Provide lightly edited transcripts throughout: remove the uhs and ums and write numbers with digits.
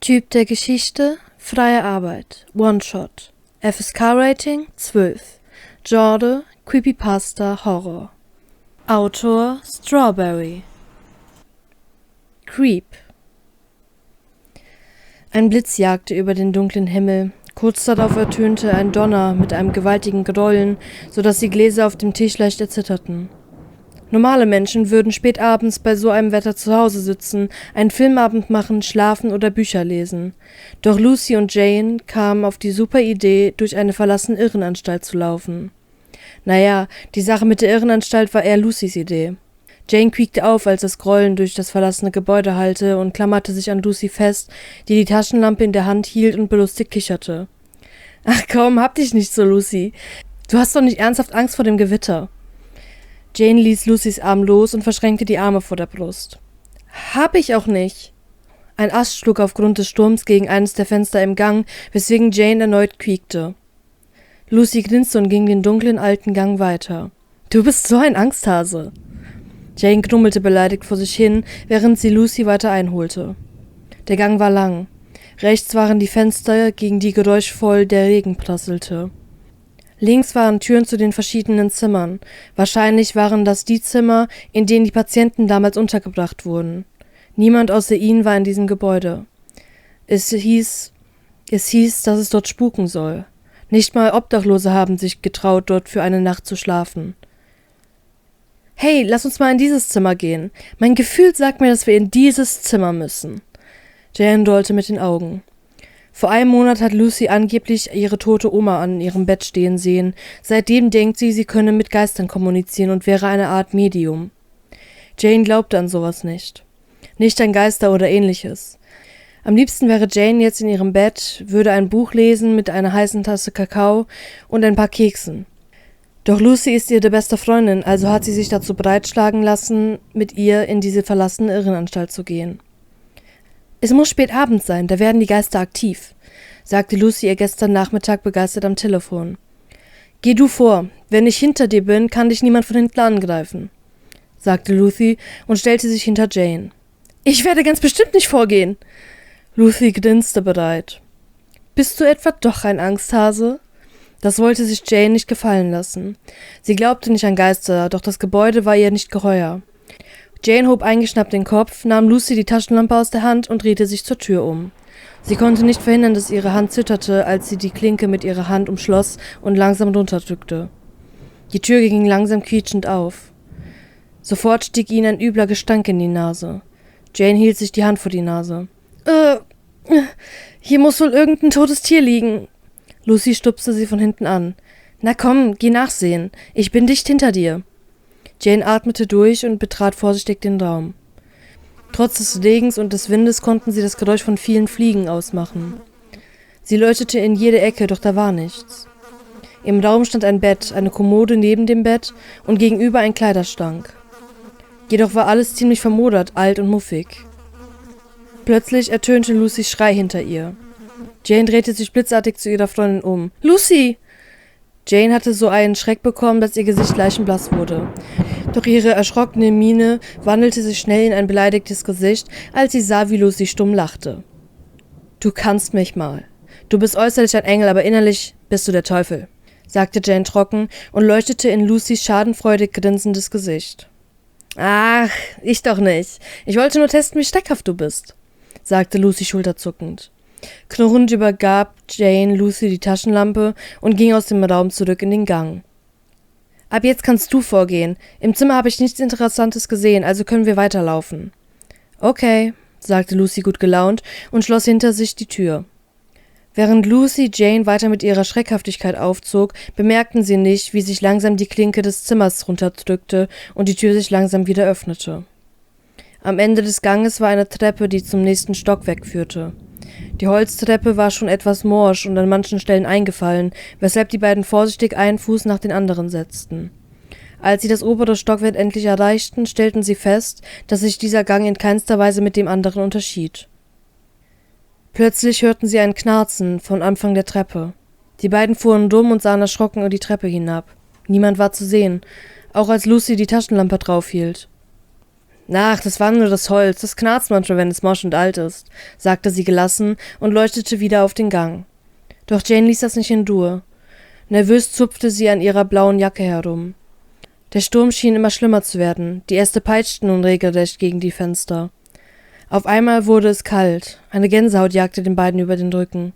Typ der Geschichte: freie Arbeit, One-Shot. FSK-Rating: 12. Genre: Creepypasta, Horror. Autor: Strawberry. Creep. Ein Blitz jagte über den dunklen Himmel. Kurz darauf ertönte ein Donner mit einem gewaltigen Grollen, so dass die Gläser auf dem Tisch leicht erzitterten. Normale Menschen würden spät abends bei so einem Wetter zu Hause sitzen, einen Filmabend machen, schlafen oder Bücher lesen. Doch Lucy und Jane kamen auf die super Idee, durch eine verlassene Irrenanstalt zu laufen. Naja, die Sache mit der Irrenanstalt war eher Lucys Idee. Jane quiekte auf, als das Grollen durch das verlassene Gebäude hallte und klammerte sich an Lucy fest, die die Taschenlampe in der Hand hielt und belustigt kicherte. »Ach komm, hab dich nicht so, Lucy. Du hast doch nicht ernsthaft Angst vor dem Gewitter.« Jane ließ Lucys Arm los und verschränkte die Arme vor der Brust. »Hab ich auch nicht!« Ein Ast schlug aufgrund des Sturms gegen eines der Fenster im Gang, weswegen Jane erneut quiekte. Lucy grinste und ging den dunklen alten Gang weiter. »Du bist so ein Angsthase!« Jane grummelte beleidigt vor sich hin, während sie Lucy weiter einholte. Der Gang war lang. Rechts waren die Fenster, gegen die geräuschvoll der Regen prasselte. Links waren Türen zu den verschiedenen Zimmern. Wahrscheinlich waren das die Zimmer, in denen die Patienten damals untergebracht wurden. Niemand außer ihnen war in diesem Gebäude. Es hieß, dass es dort spuken soll. Nicht mal Obdachlose haben sich getraut, dort für eine Nacht zu schlafen. »Hey, lass uns mal in dieses Zimmer gehen. Mein Gefühl sagt mir, dass wir in dieses Zimmer müssen.« Jane rollte mit den Augen. Vor einem Monat hat Lucy angeblich ihre tote Oma an ihrem Bett stehen sehen. Seitdem denkt sie, sie könne mit Geistern kommunizieren und wäre eine Art Medium. Jane glaubte an sowas nicht. Nicht an Geister oder ähnliches. Am liebsten wäre Jane jetzt in ihrem Bett, würde ein Buch lesen mit einer heißen Tasse Kakao und ein paar Keksen. Doch Lucy ist ihre beste Freundin, also hat sie sich dazu breitschlagen lassen, mit ihr in diese verlassene Irrenanstalt zu gehen. »Es muss spät abends sein, da werden die Geister aktiv«, sagte Lucy ihr gestern Nachmittag begeistert am Telefon. »Geh du vor, wenn ich hinter dir bin, kann dich niemand von hinten angreifen«, sagte Lucy und stellte sich hinter Jane. »Ich werde ganz bestimmt nicht vorgehen.« Lucy grinste bereit. »Bist du etwa doch ein Angsthase?« Das wollte sich Jane nicht gefallen lassen. Sie glaubte nicht an Geister, doch das Gebäude war ihr nicht geheuer. Jane hob eingeschnappt den Kopf, nahm Lucy die Taschenlampe aus der Hand und drehte sich zur Tür um. Sie konnte nicht verhindern, dass ihre Hand zitterte, als sie die Klinke mit ihrer Hand umschloss und langsam runterdrückte. Die Tür ging langsam quietschend auf. Sofort stieg ihnen ein übler Gestank in die Nase. Jane hielt sich die Hand vor die Nase. Hier muss wohl irgendein totes Tier liegen.« Lucy stupste sie von hinten an. »Na komm, geh nachsehen. Ich bin dicht hinter dir.« Jane atmete durch und betrat vorsichtig den Raum. Trotz des Regens und des Windes konnten sie das Geräusch von vielen Fliegen ausmachen. Sie leuchtete in jede Ecke, doch da war nichts. Im Raum stand ein Bett, eine Kommode neben dem Bett und gegenüber ein Kleiderschrank. Jedoch war alles ziemlich vermodert, alt und muffig. Plötzlich ertönte Lucys Schrei hinter ihr. Jane drehte sich blitzartig zu ihrer Freundin um. »Lucy!« Jane hatte so einen Schreck bekommen, dass ihr Gesicht leichenblass wurde. Doch ihre erschrockene Miene wandelte sich schnell in ein beleidigtes Gesicht, als sie sah, wie Lucy stumm lachte. »Du kannst mich mal. Du bist äußerlich ein Engel, aber innerlich bist du der Teufel«, sagte Jane trocken und leuchtete in Lucys schadenfreudig grinsendes Gesicht. »Ach, ich doch nicht. Ich wollte nur testen, wie steckhaft du bist«, sagte Lucy schulterzuckend. Knurrend übergab Jane Lucy die Taschenlampe und ging aus dem Raum zurück in den Gang. »Ab jetzt kannst du vorgehen. Im Zimmer habe ich nichts Interessantes gesehen, also können wir weiterlaufen.« »Okay«, sagte Lucy gut gelaunt und schloss hinter sich die Tür. Während Lucy Jane weiter mit ihrer Schreckhaftigkeit aufzog, bemerkten sie nicht, wie sich langsam die Klinke des Zimmers runterdrückte und die Tür sich langsam wieder öffnete. Am Ende des Ganges war eine Treppe, die zum nächsten Stockwerk führte. Die Holztreppe war schon etwas morsch und an manchen Stellen eingefallen, weshalb die beiden vorsichtig einen Fuß nach den anderen setzten. Als sie das obere Stockwerk endlich erreichten, stellten sie fest, dass sich dieser Gang in keinster Weise mit dem anderen unterschied. Plötzlich hörten sie ein Knarzen von Anfang der Treppe. Die beiden fuhren dumm und sahen erschrocken die Treppe hinab. Niemand war zu sehen, auch als Lucy die Taschenlampe draufhielt. Ach, das war nur das Holz, das knarzt manchmal, wenn es morsch und alt ist, sagte sie gelassen und leuchtete wieder auf den Gang. Doch Jane ließ das nicht in Ruhe. Nervös zupfte sie an ihrer blauen Jacke herum. Der Sturm schien immer schlimmer zu werden, die Äste peitschten nun regelrecht gegen die Fenster. Auf einmal wurde es kalt, eine Gänsehaut jagte den beiden über den Rücken.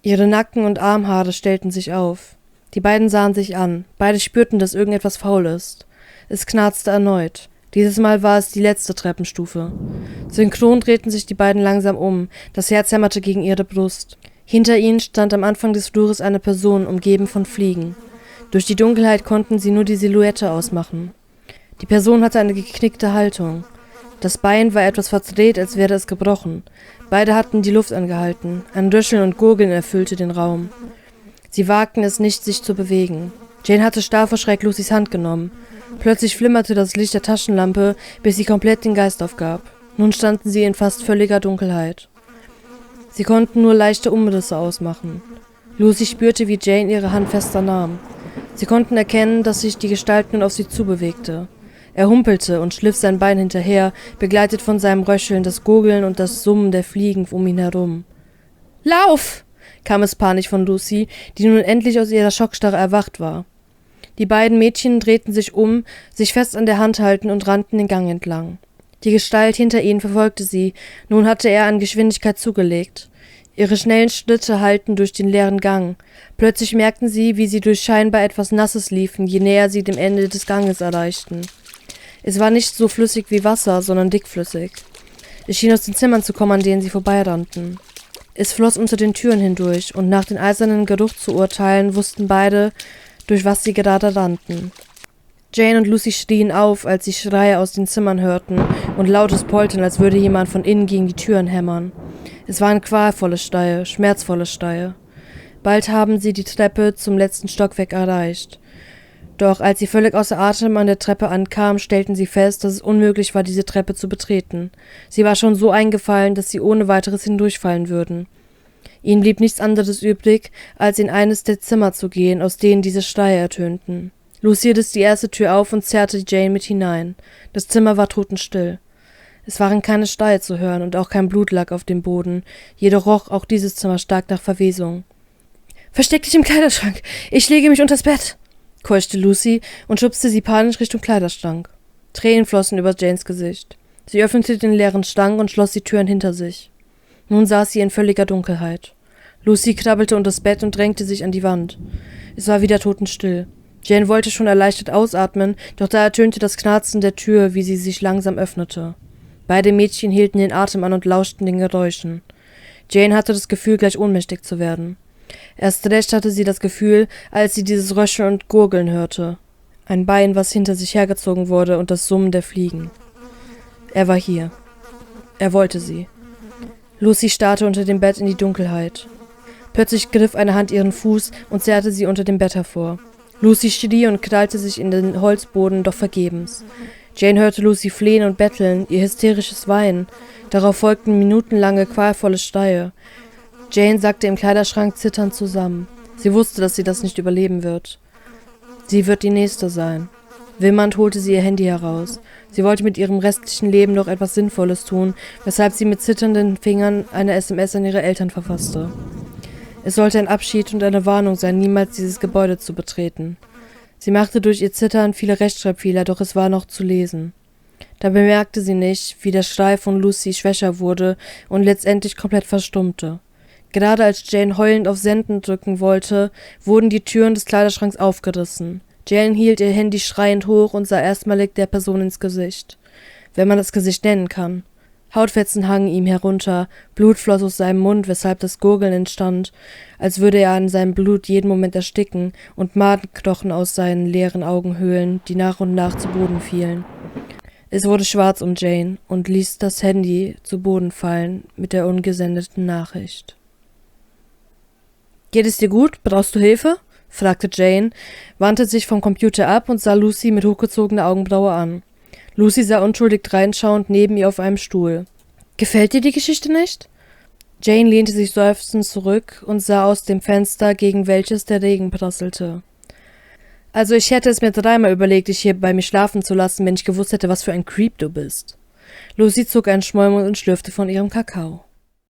Ihre Nacken- und Armhaare stellten sich auf. Die beiden sahen sich an, beide spürten, dass irgendetwas faul ist. Es knarzte erneut. Dieses Mal war es die letzte Treppenstufe. Synchron drehten sich die beiden langsam um, das Herz hämmerte gegen ihre Brust. Hinter ihnen stand am Anfang des Flures eine Person, umgeben von Fliegen. Durch die Dunkelheit konnten sie nur die Silhouette ausmachen. Die Person hatte eine geknickte Haltung. Das Bein war etwas verdreht, als wäre es gebrochen. Beide hatten die Luft angehalten. Ein Röcheln und Gurgeln erfüllte den Raum. Sie wagten es nicht, sich zu bewegen. Jane hatte starr vor Schreck Lucys Hand genommen. Plötzlich flimmerte das Licht der Taschenlampe, bis sie komplett den Geist aufgab. Nun standen sie in fast völliger Dunkelheit. Sie konnten nur leichte Umrisse ausmachen. Lucy spürte, wie Jane ihre Hand fester nahm. Sie konnten erkennen, dass sich die Gestalt nun auf sie zubewegte. Er humpelte und schliff sein Bein hinterher, begleitet von seinem Röcheln, das Gurgeln und das Summen der Fliegen um ihn herum. »Lauf!« kam es panisch von Lucy, die nun endlich aus ihrer Schockstarre erwacht war. Die beiden Mädchen drehten sich um, sich fest an der Hand halten und rannten den Gang entlang. Die Gestalt hinter ihnen verfolgte sie, nun hatte er an Geschwindigkeit zugelegt. Ihre schnellen Schritte hallten durch den leeren Gang. Plötzlich merkten sie, wie sie durch scheinbar etwas Nasses liefen, je näher sie dem Ende des Ganges erreichten. Es war nicht so flüssig wie Wasser, sondern dickflüssig. Es schien aus den Zimmern zu kommen, an denen sie vorbeirannten. Es floss unter den Türen hindurch, und nach dem eisernen Geruch zu urteilen, wussten beide, durch was sie gerade rannten. Jane und Lucy schrien auf, als sie Schreie aus den Zimmern hörten und lautes Poltern, als würde jemand von innen gegen die Türen hämmern. Es waren qualvolle Schreie, schmerzvolle Schreie. Bald haben sie die Treppe zum letzten Stockwerk erreicht. Doch als sie völlig außer Atem an der Treppe ankamen, stellten sie fest, dass es unmöglich war, diese Treppe zu betreten. Sie war schon so eingefallen, dass sie ohne weiteres hindurchfallen würden. Ihnen blieb nichts anderes übrig, als in eines der Zimmer zu gehen, aus denen diese Schreie ertönten. Lucy riss die erste Tür auf und zerrte Jane mit hinein. Das Zimmer war totenstill. Es waren keine Schreie zu hören und auch kein Blut lag auf dem Boden, jedoch roch auch dieses Zimmer stark nach Verwesung. »Versteck dich im Kleiderschrank! Ich lege mich unters Bett!« keuchte Lucy und schubste sie panisch Richtung Kleiderschrank. Tränen flossen über Janes Gesicht. Sie öffnete den leeren Schrank und schloss die Türen hinter sich. Nun saß sie in völliger Dunkelheit. Lucy krabbelte unter das Bett und drängte sich an die Wand. Es war wieder totenstill. Jane wollte schon erleichtert ausatmen, doch da ertönte das Knarzen der Tür, wie sie sich langsam öffnete. Beide Mädchen hielten den Atem an und lauschten den Geräuschen. Jane hatte das Gefühl, gleich ohnmächtig zu werden. Erst recht hatte sie das Gefühl, als sie dieses Röcheln und Gurgeln hörte. Ein Bein, was hinter sich hergezogen wurde, und das Summen der Fliegen. Er war hier. Er wollte sie. Lucy starrte unter dem Bett in die Dunkelheit. Plötzlich griff eine Hand ihren Fuß und zerrte sie unter dem Bett hervor. Lucy schrie und krallte sich in den Holzboden, doch vergebens. Jane hörte Lucy flehen und betteln, ihr hysterisches Weinen. Darauf folgten minutenlange, qualvolle Schreie. Jane sackte im Kleiderschrank zitternd zusammen. Sie wusste, dass sie das nicht überleben wird. Sie wird die Nächste sein. Wimmernd holte sie ihr Handy heraus. Sie wollte mit ihrem restlichen Leben noch etwas Sinnvolles tun, weshalb sie mit zitternden Fingern eine SMS an ihre Eltern verfasste. Es sollte ein Abschied und eine Warnung sein, niemals dieses Gebäude zu betreten. Sie machte durch ihr Zittern viele Rechtschreibfehler, doch es war noch zu lesen. Da bemerkte sie nicht, wie der Schrei von Lucy schwächer wurde und letztendlich komplett verstummte. Gerade als Jane heulend auf Senden drücken wollte, wurden die Türen des Kleiderschranks aufgerissen. Jane hielt ihr Handy schreiend hoch und sah erstmalig der Person ins Gesicht. Wenn man das Gesicht nennen kann. Hautfetzen hangen ihm herunter, Blut floss aus seinem Mund, weshalb das Gurgeln entstand, als würde er an seinem Blut jeden Moment ersticken, und Madenknochen aus seinen leeren Augenhöhlen, die nach und nach zu Boden fielen. Es wurde schwarz um Jane und ließ das Handy zu Boden fallen mit der ungesendeten Nachricht. »Geht es dir gut? Brauchst du Hilfe?« fragte Jane, wandte sich vom Computer ab und sah Lucy mit hochgezogener Augenbraue an. Lucy sah unschuldig dreinschauend neben ihr auf einem Stuhl. »Gefällt dir die Geschichte nicht?« Jane lehnte sich seufzend zurück und sah aus dem Fenster, gegen welches der Regen prasselte. Also ich hätte es mir 3-mal überlegt, dich hier bei mir schlafen zu lassen, wenn ich gewusst hätte, was für ein Creep du bist. Lucy zog einen Schmollmund und schlürfte von ihrem Kakao.